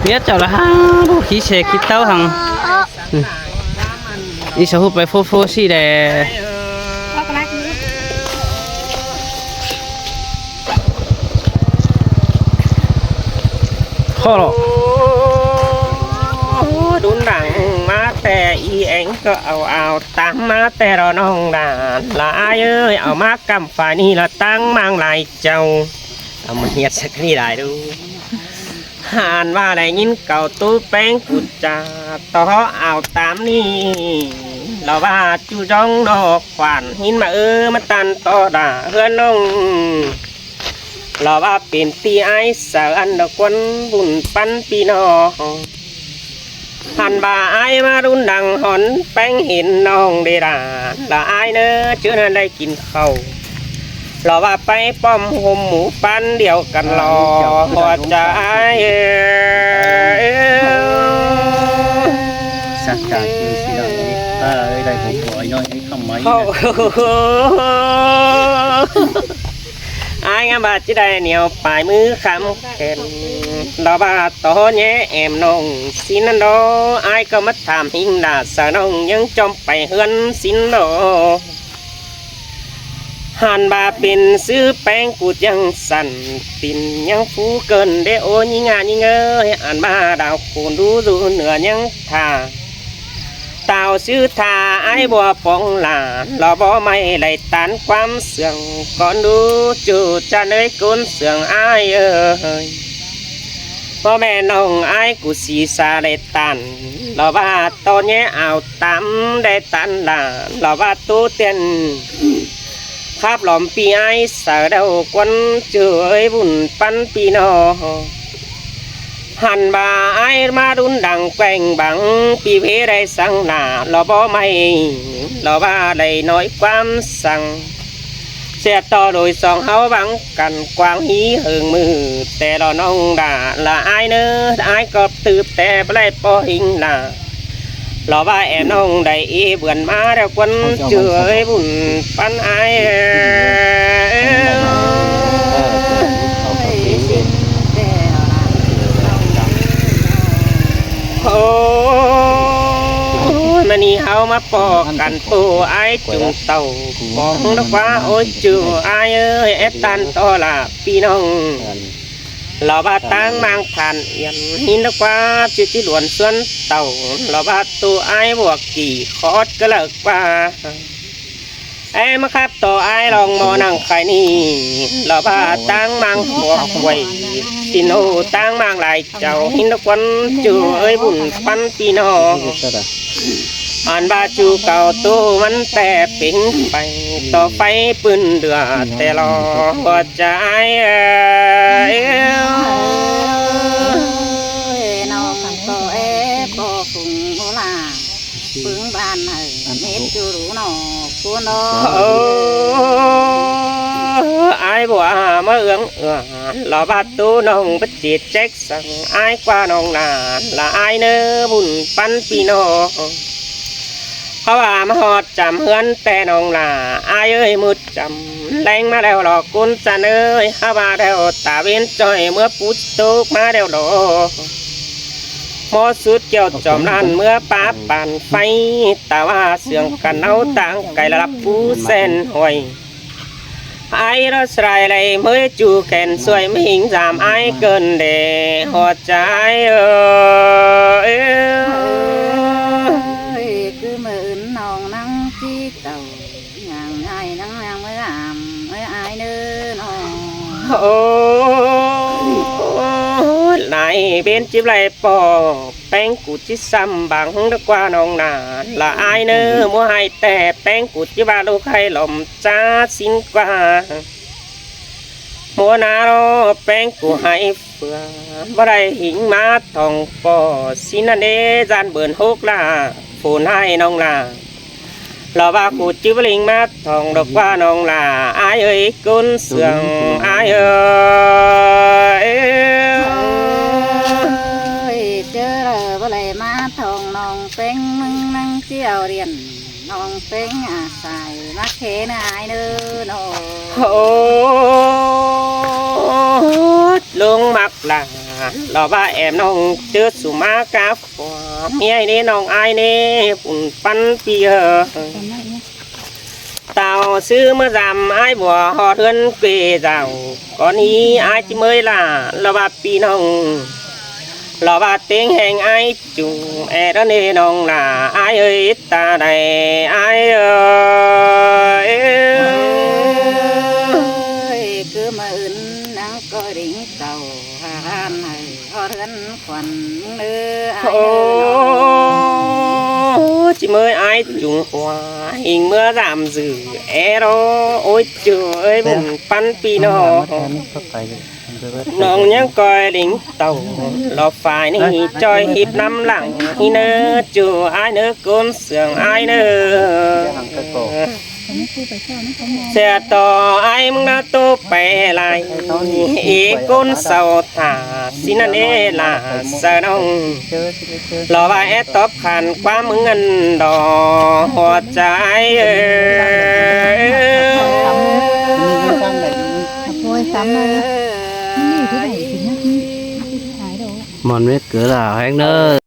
biết cháu là ha khí xe khí tao hằng đi sao hút bài phô phô xí để khó rồi đun đằng má tè y anh có ảo tám má tè đó nong đàn là ai ơi ảo má cầm phải ni là tăng mang lại châu mình nhiệt sẽ đi lại đâu hàn và lại nhìn cầu tú bén cụt trà to ảo tám ni là ba chú trong đó khoản hin mà mà tan to đã hơn ông là ba tiền ti ai sợ ăn được quân bùn pan pi nó hàn bà ai mà đun đằng hòn bánh hình nong để đà là ai nữa chứ nên đâyกินข้าวเราว่าไปป้อมหมหมูปั้นเดียวกันรอพอจะสักการคือสิเราได้ผมขอย้อยให้คำไม้ai nghe bà chỉ đây nhiều bài mưa khám khen đó bà to nhé em nông xin ăn đó ai có mất tham hình là sợ nông nhưng trong bài hơn xin đó hàn bà bên xứ bánh cụtยังสั่นปิ่นยังฟูเกินเดโอยิ่งงานยิ่งหานbà đào cồnดูเหนือยังท่าตาวซื้อท่าไอ้บัวปองหลานรอบ่ไม่ไหลตันความเสื่องก่อนดูจูจะเนยกุนเสื่องไอ้เอ้ยพ่อแม่น้องไอ้กูสีสาได้ตันรอว่าตอนนี้เอาตำได้ตันหลานรอว่าตู้เตียนครับหลอมปีไอ้สาวเดาควันเจอไอ้บุญปันปีนอหันบ่าไอ้มาดุนดังแกว่งบังปีเพได้สั่งหน้าเราบ่ไม่เราว่าได้น้อยความสั่งเสียต่อโดยสองเฮาบังกันกวางหีเหิงมือแต่เราน้องด่าละไอ้เนื้อไอ้ก็ตืบแต่ไม่ได้ปอหิงหน้าเราว่าแอบน้องได้เบื่อมาแล้วควันเจอไอ้บุญปันไอ้โอ้มันนี่เฮามาปอกกันปูไอ้จุงเต่าปองนักว่าโอ้ยจูไอ้เอ้ยเอตันต่อละพี่น้องเราบ้าตั้งมังผ่านเอียนหินนักว่าจิตหลวนส่วนเต่าเราบ้าตัวไอ้บวกกี่คอดก็เลิกว่าไอ้มาครับต่อไอ้ลองมอนั่งใครนี่เราบ้าตั้งมังหัวไว้สิโนตั้งมังหลายเจ้าหินนักวันจูเอ้ยบุญปันปีนออันบาจูเก่าตู้มันแต่ปิงไปต่อไฟปืนเดือดแต่รอหัวใจน้องขันโตโบฟุงโหลาปึงบ้านเม็ดจูรู้หนอกูนอไอ้บัวมาเอื้องเราบาตู้น้องบัดจิตแจ็คสั่งไอ้กว่าน้องนาละไอ้เนื้อบุญปันปีนอเขาว่ามาหอดจำเฮือนแต่น้องนาไอ้เอ้ยมุดจำแรงมาแล้วหลอกกุนจันเอ้ยเขาว่าแล้วตาเวียนจอยเมื่อปุ๊บตุกมาแล้วดอกมอสุดเกี่ยวจอมนั่นเมื่อป้าปั่นไฟแต่ว่าเสื่องกันเอาต่างไก่ละรับผู้เส้นหอยไอ้รัสไรเลยเมื่อจูแขนสวยไม่หิงสามไอ้เกินเดหัวใจคือมือน้องนั่งจีเต่าอย่างไงนั่งเมื่อไอ้เนื้อน้องโอ้ไหนเป็นจิบไรปอแป้งกูจิซ้ำบังดีกว่าน้องนาละไอ้เนื้อมัวให้แต่แป้งกูจิบาลูกให้หล่มจ้าสิ้นกว่ามัวนาโรแป้งกูให้เฟื่อบ่ได้หิงมาทองปอสินันเดจานเบิ่นหกลาฝนให้น้องลาเราว่ากูจิ้วลิงมาทองดอกว่าน้องลาไอ้เอ้ยกุนเสื่องไอ้เอ้ยเจอบ่เลยมาทองน้องเป็นมึงนั่งเจียวเรียนน้องเป็นใส่มาเคนไอ้เนื้อน้องโอ้ลุงมักลา เราว่าแอมน้องเจอสุมากาฝเมียนี่น้องอายนี่ปุ่นปันปีเต่าซื้อเมื่อจำอายบัวหอดเฮือนเกเจ้าก่อนนี้อายจิเมยล่ะเราว่าปีน้องเราว่าเต็งแห่งอายจุงแอร์นี่น้องล่ะอายเอ้ยตาใดอายเอ้ย cứ mà ưn nắng coi đỉnh tàu han này ho thân quần nữ ai ô chị mới ai trùng hoa hình mưa giảm dữ e đó ôi trời ơi bụng pan pi nó nong nhang coi đỉnh tàu lò phải ni chơi hiệp năm lặng hi nơ chùa ai nơ côn sườn ai nơ xe to ai mong đã tô bè lại ý côn sầu thả xin anh ê là sợ đông lò vai top khăn quá mừng ăn đò hoa trái mòn biết cửa là hang nơ